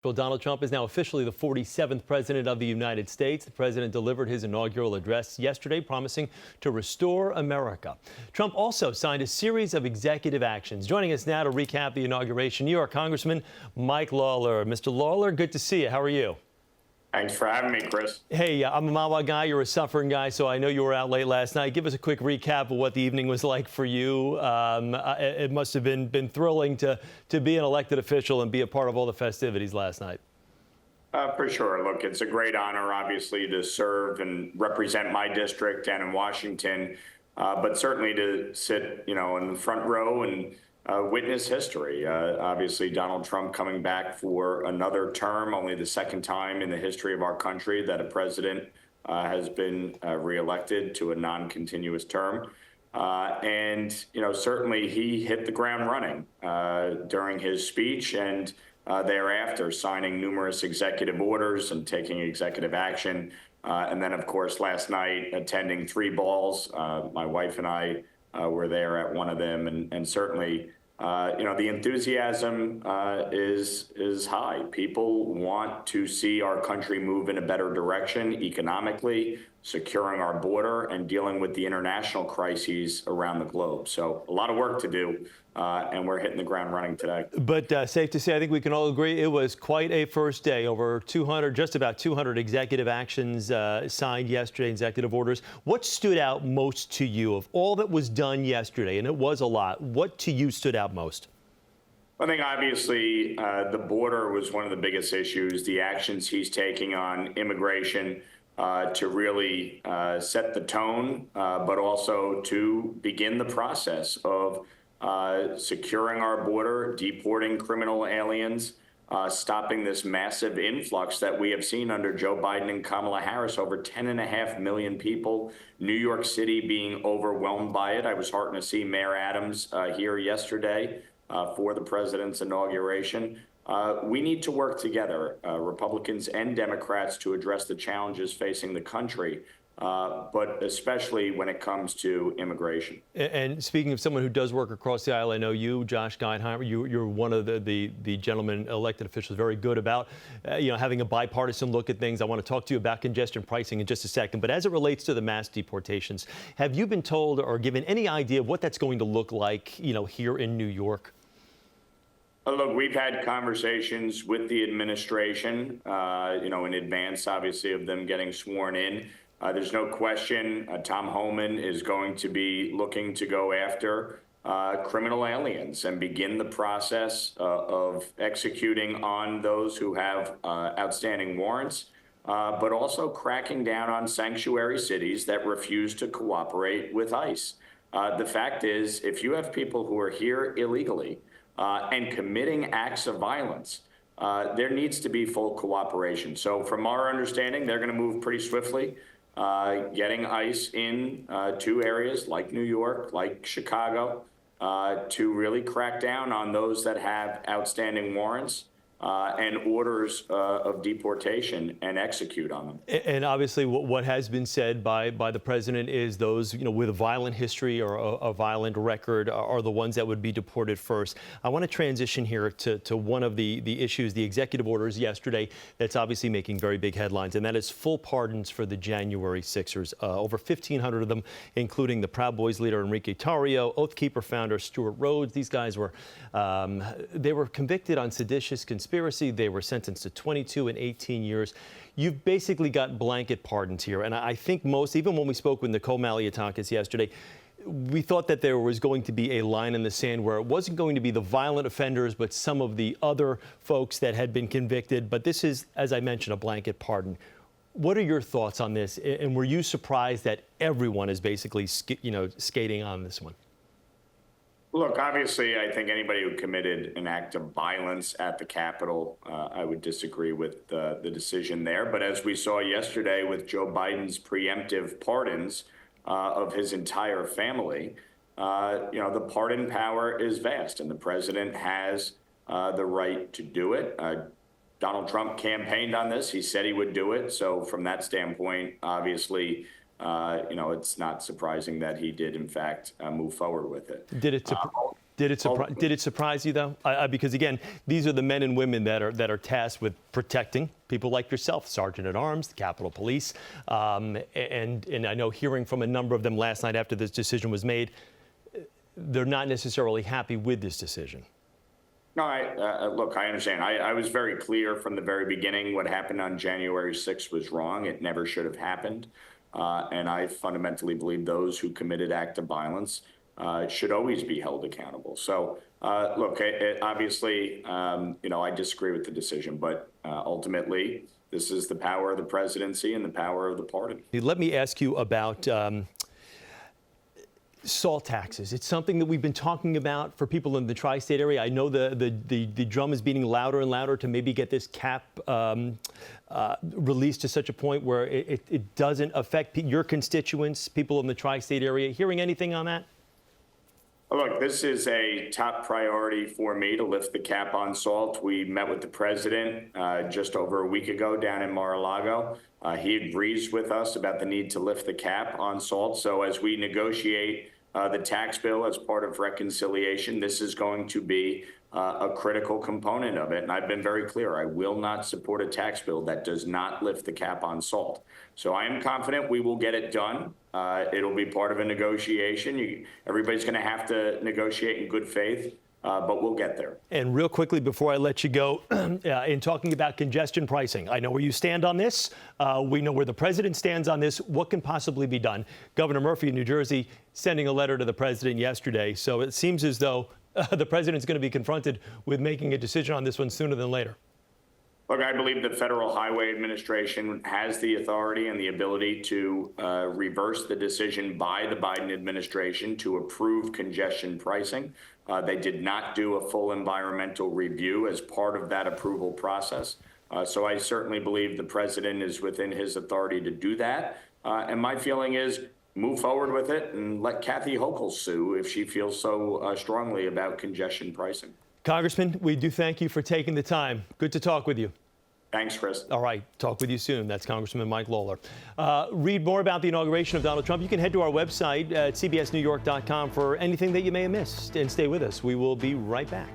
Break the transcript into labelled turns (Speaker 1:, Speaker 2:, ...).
Speaker 1: Well, Donald Trump is now officially the 47th president of the United States. The president delivered his inaugural address yesterday, promising to restore America. Trump also signed a series of executive actions. Joining us now to recap the inauguration, New York Congressman Mike Lawler. Mr. Lawler, good to see you. How are you?
Speaker 2: Thanks for having me, Chris.
Speaker 1: Hey, I'm a Mawa guy. You're a suffering guy, so I know you were out late last night. Give us a quick recap of what the evening was like for you. It must have been thrilling to be an elected official and be a part of all the festivities last night.
Speaker 2: For sure. Look, it's a great honor, obviously, to serve and represent my district and in Washington, but certainly to sit, in the front row and witness history. Obviously, Donald Trump coming back for another term, only the second time in the history of our country that a president has been reelected to a non-continuous term. Certainly he hit the ground running during his speech and thereafter signing numerous executive orders and taking executive action. And then, of course, last night attending three balls. My wife and I were there at one of them, and certainly, the enthusiasm is high. People want to see our country move in a better direction economically, securing our border, and dealing with the international crises around the globe. So a lot of work to do, and we're hitting the ground running today.
Speaker 1: But safe to say, I think we can all agree, it was quite a first day. Over 200, just about 200 executive actions signed yesterday, executive orders. What stood out most to you of all that was done yesterday? And it was a lot. What to you stood out most?
Speaker 2: I think obviously the border was one of the biggest issues. The actions he's taking on immigration to really set the tone, but also to begin the process of securing our border, deporting criminal aliens, stopping this massive influx that we have seen under Joe Biden and Kamala Harris, over 10.5 million people, New York City being overwhelmed by it. I was heartened to see Mayor Adams here yesterday for the president's inauguration. We need to work together, Republicans and Democrats, to address the challenges facing the country, but especially when it comes to immigration.
Speaker 1: And speaking of someone who does work across the aisle, I know you, Josh Geinheimer, you're one of the gentlemen elected officials very good about having a bipartisan look at things. I want to talk to you about congestion pricing in just a second. But as it relates to the mass deportations, have you been told or given any idea of what that's going to look like, here in New York?
Speaker 2: Look, we've had conversations with the administration, in advance, obviously, of them getting sworn in. There's no question Tom Homan is going to be looking to go after criminal aliens and begin the process of executing on those who have outstanding warrants, but also cracking down on sanctuary cities that refuse to cooperate with ICE. The fact is, if you have people who are here illegally and committing acts of violence, there needs to be full cooperation. So from our understanding, they're going to move pretty swiftly, getting ICE in to areas like New York, like Chicago, to really crack down on those that have outstanding warrants and orders of deportation and execute on them.
Speaker 1: And obviously what has been said by the president is those with a violent history or a violent record are the ones that would be deported first. I want to transition here to one of the issues, the executive orders yesterday that's obviously making very big headlines, and that is full pardons for the January 6ers. Over 1,500 of them, including the Proud Boys leader Enrique Tarrio, Oath Keeper founder Stuart Rhodes. These guys were they were convicted on seditious conspiracy. They were sentenced to 22 and 18 years. You've basically got blanket pardons here. And I think most, even when we spoke with Nicole Malliotakis yesterday, we thought that there was going to be a line in the sand where it wasn't going to be the violent offenders, but some of the other folks that had been convicted. But this is, as I mentioned, a blanket pardon. What are your thoughts on this? And were you surprised that everyone is basically, skating on this one?
Speaker 2: Look, obviously, I think anybody who committed an act of violence at the Capitol, I would disagree with the decision there. But as we saw yesterday with Joe Biden's preemptive pardons of his entire family, the pardon power is vast, and the president has the right to do it. Donald Trump campaigned on this. He said he would do it. So from that standpoint, obviously, it's not surprising that he did, in fact, move forward with it.
Speaker 1: Did Did it surprise you, though? Because, again, these are the men and women that are tasked with protecting people like yourself, Sergeant at Arms, the Capitol Police. And I know hearing from a number of them last night after this decision was made, they're not necessarily happy with this decision.
Speaker 2: No, look, I understand. I was very clear from the very beginning what happened on January 6th was wrong. It never should have happened. And I fundamentally believe those who committed acts of violence should always be held accountable. So, look, obviously, I disagree with the decision, but ultimately, this is the power of the presidency and the power of the party.
Speaker 1: Let me ask you about salt taxes. It's something that we've been talking about for people in the tri-state area. I know the drum is beating louder and louder to maybe get this cap released to such a point where it doesn't affect your constituents, people in the tri-state area. Hearing anything on that?
Speaker 2: Look, this is a top priority for me to lift the cap on salt. We met with the president just over a week ago down in Mar-a-Lago. He agrees with us about the need to lift the cap on salt. So as we negotiate the tax bill as part of reconciliation, this is going to be a critical component of it. And I've been very clear, I will not support a tax bill that does not lift the cap on salt. So I am confident we will get it done. It'll be part of a negotiation. Everybody's going to have to negotiate in good faith. But we'll get there.
Speaker 1: And real quickly, before I let you go, in talking about congestion pricing, I know where you stand on this. We know where the president stands on this. What can possibly be done? Governor Murphy in New Jersey sending a letter to the president yesterday. So it seems as though the president's going to be confronted with making a decision on this one sooner than later.
Speaker 2: Look, I believe the Federal Highway Administration has the authority and the ability to reverse the decision by the Biden administration to approve congestion pricing. They did not do a full environmental review as part of that approval process. So I certainly believe the president is within his authority to do that. And my feeling is move forward with it and let Kathy Hochul sue if she feels so strongly about congestion pricing.
Speaker 1: Congressman, we do thank you for taking the time. Good to talk with you.
Speaker 2: Thanks, Chris.
Speaker 1: All right. Talk with you soon. That's Congressman Mike Lawler. Read more about the inauguration of Donald Trump. You can head to our website at cbsnewyork.com for anything that you may have missed. And stay with us. We will be right back.